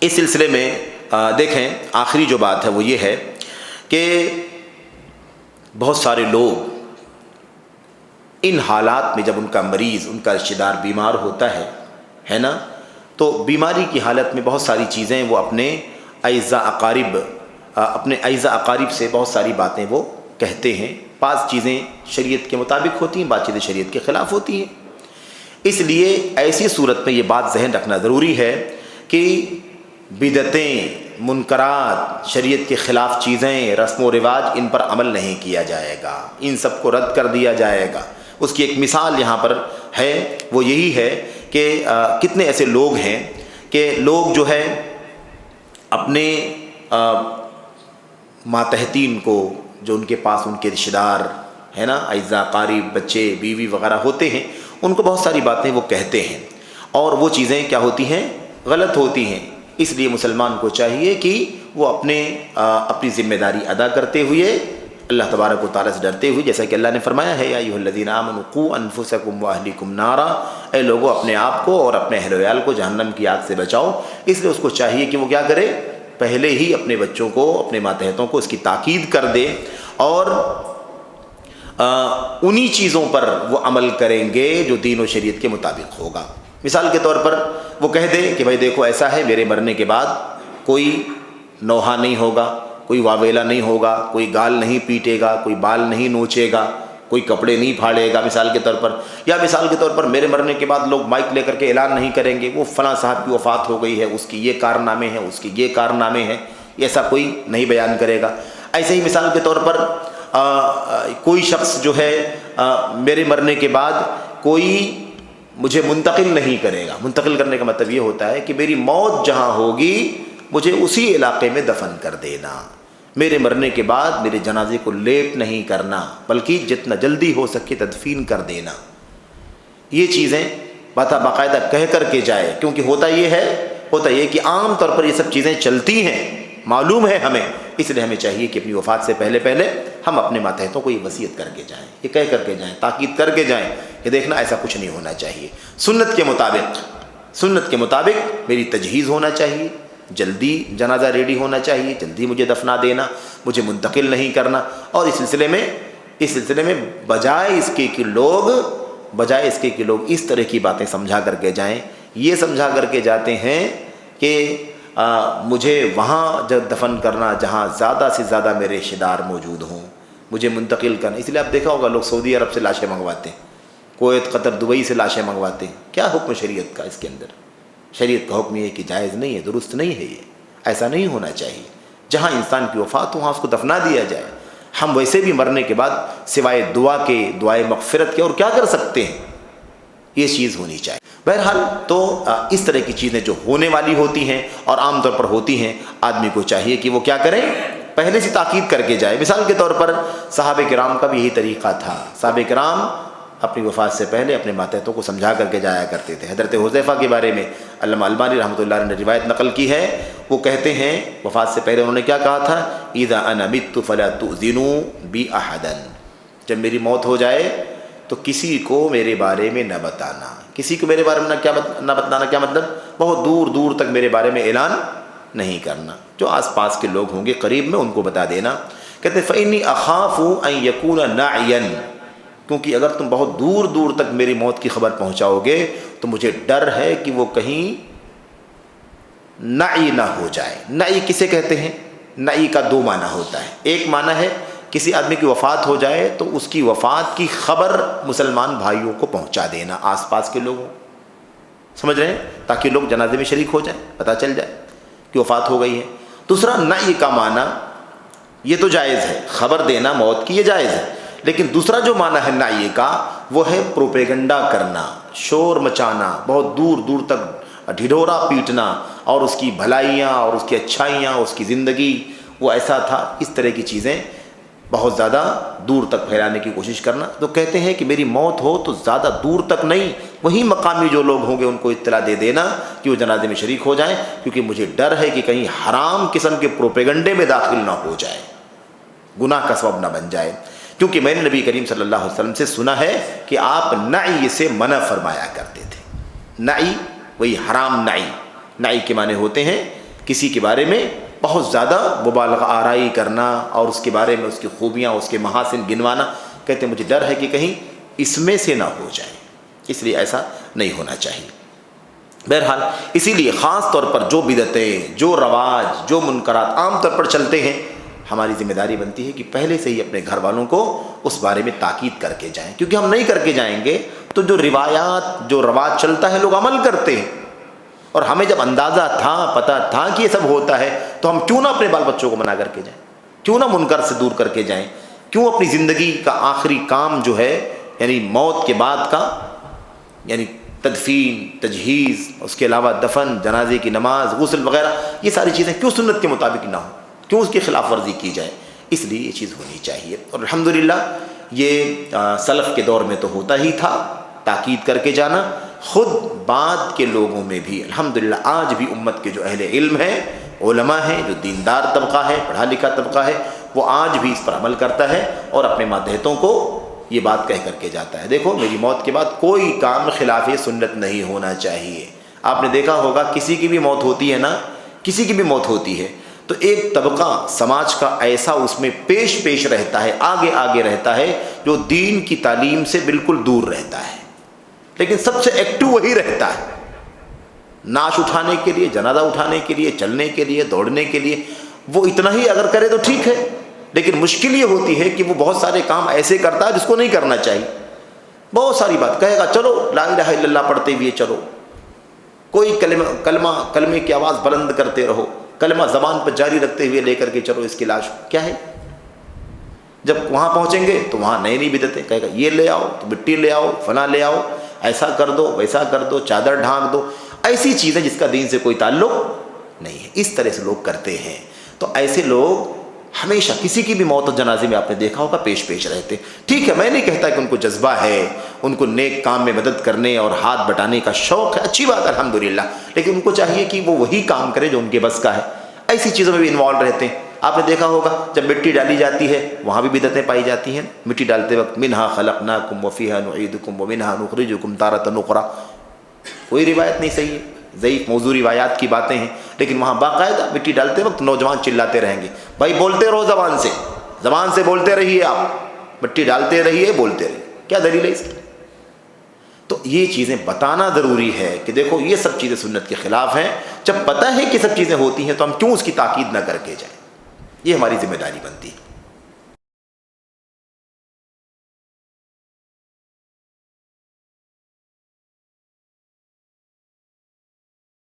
اس سلسلے میں دیکھیں آخری جو بات ہے وہ یہ ہے کہ بہت سارے لوگ ان حالات میں جب ان کا مریض، ان کا رشتہ دار بیمار ہوتا ہے نا، تو بیماری کی حالت میں بہت ساری چیزیں وہ اپنے اعزاء اقارب سے بہت ساری باتیں وہ کہتے ہیں. بعض چیزیں شریعت کے مطابق ہوتی ہیں، بعض چیزیں شریعت کے خلاف ہوتی ہیں. اس لیے ایسی صورت میں یہ بات ذہن رکھنا ضروری ہے کہ بدعتیں، منکرات، شریعت کے خلاف چیزیں، رسم و رواج، ان پر عمل نہیں کیا جائے گا، ان سب کو رد کر دیا جائے گا. اس کی ایک مثال یہاں پر ہے، وہ یہی ہے کہ کتنے ایسے لوگ ہیں کہ لوگ جو ہے اپنے ماتحتین کو، جو ان کے پاس ان کے رشتہ دار ہے نا، اعزاء اقارب، بچے، بیوی وغیرہ ہوتے ہیں، ان کو بہت ساری باتیں وہ کہتے ہیں اور وہ چیزیں کیا ہوتی ہیں؟ غلط ہوتی ہیں. اس لیے مسلمان کو چاہیے کہ وہ اپنی ذمہ داری ادا کرتے ہوئے، اللہ تبارک و تعالیٰ سے ڈرتے ہوئے، جیسا کہ اللہ نے فرمایا ہے یا ایھا الذین آمنوا قوا انفسکم واہلیکم نارا، اے لوگو اپنے آپ کو اور اپنے اہل و عیال کو جہنم کی آگ سے بچاؤ. اس لیے اس کو چاہیے کہ وہ کیا کرے؟ پہلے ہی اپنے بچوں کو، اپنے ماتحتوں کو اس کی تاکید کر دے اور انہی چیزوں پر وہ عمل کریں گے جو دین و شریعت کے مطابق ہوگا. مثال کے طور پر وہ کہہ دے کہ بھائی دیکھو ایسا ہے، میرے مرنے کے بعد کوئی نوحہ نہیں ہوگا، کوئی واویلا نہیں ہوگا، کوئی گال نہیں پیٹے گا، کوئی بال نہیں نوچے گا، کوئی کپڑے نہیں پھاڑے گا مثال کے طور پر. یا مثال کے طور پر میرے مرنے کے بعد لوگ مائک لے کر کے اعلان نہیں کریں گے وہ فلاں صاحب کی وفات ہو گئی ہے، اس کی یہ کارنامے ہیں، اس کی یہ کارنامے ہیں، ایسا کوئی نہیں بیان کرے گا. ایسے ہی مثال کے طور پر کوئی شخص جو ہے میرے مرنے کے بعد کوئی مجھے منتقل نہیں کرے گا. منتقل کرنے کا مطلب یہ ہوتا ہے کہ میری موت جہاں ہوگی مجھے اسی علاقے میں دفن کر دینا، میرے مرنے کے بعد میرے جنازے کو لیٹ نہیں کرنا، بلکہ جتنا جلدی ہو سکے تدفین کر دینا. یہ چیزیں باقاعدہ کہہ کر کے جائے، کیونکہ ہوتا یہ کہ عام طور پر یہ سب چیزیں چلتی ہیں، معلوم ہے ہمیں. اس لیے ہمیں چاہیے کہ اپنی وفات سے پہلے ہم اپنے ماتحتوں کو یہ وصیت کر کے جائیں، یہ کہہ کر کے جائیں، تاکید کر کے جائیں کہ دیکھنا ایسا کچھ نہیں ہونا چاہیے. سنت کے مطابق میری تجہیز ہونا چاہیے، جلدی جنازہ ریڈی ہونا چاہیے، جلدی مجھے دفنا دینا، مجھے منتقل نہیں کرنا. اور اس سلسلے میں بجائے اس کے کہ لوگ اس طرح کی باتیں سمجھا کر کے جائیں، یہ سمجھا کر کے جاتے ہیں کہ مجھے وہاں دفن کرنا جہاں زیادہ سے زیادہ میرے رشتہ دار موجود ہوں، مجھے منتقل کرنا. اس لیے آپ دیکھا ہوگا لوگ سعودی عرب سے لاشیں منگواتے ہیں، کویت، قطر، دبئی سے لاشیں منگواتے ہیں. کیا حکم شریعت کا اس کے اندر؟ شریعت کا حکم یہ ہے کہ جائز نہیں ہے، درست نہیں ہے، یہ ایسا نہیں ہونا چاہیے. جہاں انسان کی وفات ہو وہاں اس کو دفنا دیا جائے. ہم ویسے بھی مرنے کے بعد سوائے دعائے مغفرت کے اور کیا کر سکتے ہیں؟ یہ چیز ہونی چاہیے. بہرحال تو اس طرح کی چیزیں جو ہونے والی ہوتی ہیں اور عام طور پر ہوتی ہیں، آدمی کو چاہیے کہ وہ کیا کریں؟ پہلے سے تاکید کر کے جائے. مثال کے طور پر صحابہ کرام کا بھی یہی طریقہ تھا. صحابہ کرام اپنی وفات سے پہلے اپنے ماتحتوں کو سمجھا کر کے جایا کرتے تھے. حضرت حذیفہ کے بارے میں علامہ البانی رحمۃ اللہ نے روایت نقل کی ہے، وہ کہتے ہیں وفات سے پہلے انہوں نے کیا کہا تھا؟ اذا انا مت فلا تؤذنوا بی احدا، جب میری موت ہو جائے تو کسی کو میرے بارے میں نہ بتانا. کسی کو میرے بارے میں نہ بتانا کیا مطلب؟ بہت دور دور تک میرے بارے میں اعلان نہیں کرنا. جو آس پاس کے لوگ ہوں گے قریب میں ان کو بتا دینا. کہتے ہیں فإنی اخاف ان یکون ناعیا، کیونکہ اگر تم بہت دور دور تک میری موت کی خبر پہنچاؤ گے تو مجھے ڈر ہے کہ وہ کہیں نعی نہ ہو جائے. نعی کسے کہتے ہیں؟ نعی کا دو معنی ہوتا ہے. ایک معنی ہے کسی آدمی کی وفات ہو جائے تو اس کی وفات کی خبر مسلمان بھائیوں کو پہنچا دینا، آس پاس کے لوگوں، سمجھ رہے ہیں، تاکہ لوگ جنازے میں شریک ہو جائیں، پتہ چل جائے کہ وفات ہو گئی ہے. دوسرا نعی کا معنی یہ تو جائز ہے، خبر دینا موت کی یہ جائز ہے، لیکن دوسرا جو معنی ہے نعی کا وہ ہے پروپیگنڈا کرنا، شور مچانا، بہت دور دور تک ڈھڈورا پیٹنا اور اس کی بھلائیاں اور اس کی اچھائیاں، اس کی زندگی وہ ایسا تھا، اس طرح کی چیزیں بہت زیادہ دور تک پھیلانے کی کوشش کرنا. تو کہتے ہیں کہ میری موت ہو تو زیادہ دور تک نہیں، وہیں مقامی جو لوگ ہوں گے ان کو اطلاع دے دینا کہ وہ جنازے میں شریک ہو جائیں، کیونکہ مجھے ڈر ہے کہ کہیں حرام قسم کے پروپیگنڈے میں داخل نہ ہو جائے، گناہ کا سبب نہ بن جائے. کیونکہ میں نے نبی کریم صلی اللہ علیہ وسلم سے سنا ہے کہ آپ نعی سے منع فرمایا کرتے تھے. نعی وہی حرام نعی. نعی کے معنی ہوتے ہیں کسی کے بارے میں بہت زیادہ مبالغہ آرائی کرنا اور اس کے بارے میں اس کی خوبیاں اس کے محاسن گنوانا، کہتے ہیں مجھے ڈر ہے کہ کہیں اس میں سے نہ ہو جائے، اس لیے ایسا نہیں ہونا چاہیے۔ بہرحال اسی لیے خاص طور پر جو بدعتیں، جو رواج، جو منکرات عام طور پر چلتے ہیں، ہماری ذمہ داری بنتی ہے کہ پہلے سے ہی اپنے گھر والوں کو اس بارے میں تاکید کر کے جائیں، کیونکہ ہم نہیں کر کے جائیں گے تو جو روایات، جو رواج چلتا ہے لوگ عمل کرتے ہیں، اور ہمیں جب اندازہ تھا، پتہ تھا کہ یہ سب ہوتا ہے، تو ہم کیوں نہ اپنے بال بچوں کو منع کر کے جائیں، کیوں نہ منکر سے دور کر کے جائیں، کیوں اپنی زندگی کا آخری کام جو ہے یعنی موت کے بعد کا یعنی تدفین، تجہیز، اس کے علاوہ دفن، جنازے کی نماز، غسل وغیرہ، یہ ساری چیزیں کیوں سنت کے مطابق نہ ہوں، کیوں اس کی خلاف ورزی کی جائے، اس لیے یہ چیز ہونی چاہیے۔ اور الحمدللہ یہ سلف کے دور میں تو ہوتا ہی تھا، تاکید کر کے جانا۔ خود بعد کے لوگوں میں بھی الحمدللہ آج بھی امت کے جو اہل علم ہیں، علماء ہیں، جو دیندار طبقہ ہے، پڑھا لکھا طبقہ ہے، وہ آج بھی اس پر عمل کرتا ہے اور اپنے ماتحتوں کو یہ بات کہہ کر کے جاتا ہے، دیکھو میری موت کے بعد کوئی کام خلاف سنت نہیں ہونا چاہیے۔ آپ نے دیکھا ہوگا کسی کی بھی موت ہوتی ہے نا، کسی کی بھی موت ہوتی ہے تو ایک طبقہ سماج کا ایسا اس میں پیش رہتا ہے، آگے آگے رہتا ہے، جو دین کی تعلیم سے بالکل دور رہتا ہے، لیکن سب سے ایکٹیو وہی رہتا ہے، نعش اٹھانے کے لیے، جنازہ اٹھانے کے لیے، چلنے کے لیے، دوڑنے کے لیے، وہ اتنا ہی اگر کرے تو ٹھیک ہے، لیکن مشکل یہ ہوتی ہے کہ وہ بہت سارے کام ایسے کرتا ہے جس کو نہیں کرنا چاہیے۔ بہت ساری بات کہے گا، چلو لا الہ الا اللہ پڑھتے ہوئے چلو، کوئی کلمے کی آواز بلند کرتے رہو، کلمہ زبان پر جاری رکھتے ہوئے لے کر کے چلو اس کی لاش، کیا ہے؟ جب وہاں پہنچیں گے تو وہاں نئی بدعتیں، کہے گا یہ لے آؤ، تو مٹی لے آؤ، فلاں لے آؤ، ایسا کر دو، ویسا کر دو، چادر ڈھانک دو، ایسی چیزیں جس کا دین سے کوئی تعلق نہیں ہے، اس طرح سے لوگ کرتے ہیں۔ تو ایسے لوگ ہمیشہ کسی کی بھی موت و جنازے میں آپ نے دیکھا ہوگا پیش رہتے۔ ٹھیک ہے، میں نہیں کہتا کہ ان کو جذبہ ہے، ان کو نیک کام میں مدد کرنے اور ہاتھ بٹانے کا شوق ہے، اچھی بات ہے الحمدللہ، لیکن ان کو چاہیے کہ وہ وہی کام کرے جو ان کے بس کا ہے، ایسی چیزوں میں بھی انوالو رہتے ہیں۔ آپ نے دیکھا ہوگا جب مٹی ڈالی جاتی ہے وہاں بھی بدعتیں پائی جاتی ہیں، مٹی ڈالتے وقت منہا خلقناکم وفیہا نعیدکم ومنہا نخرجکم تارۃ اخری، کوئی روایت نہیں صحیح ہے، ضعیف موضوع روایات کی باتیں ہیں، لیکن وہاں باقاعدہ مٹی ڈالتے وقت نوجوان چلاتے رہیں گے، بھائی بولتے رہو، زبان سے بولتے رہیے، آپ مٹی ڈالتے رہیے، بولتے رہیے، کیا دلیل ہے اس کی؟ تو یہ چیزیں بتانا ضروری ہے کہ دیکھو یہ سب چیزیں سنت کے خلاف ہیں، جب پتہ ہے کہ سب چیزیں ہوتی ہیں تو ہم کیوں اس کی تاکید نہ کر کے جائیں، یہ ہماری ذمہ داری بنتی ہے۔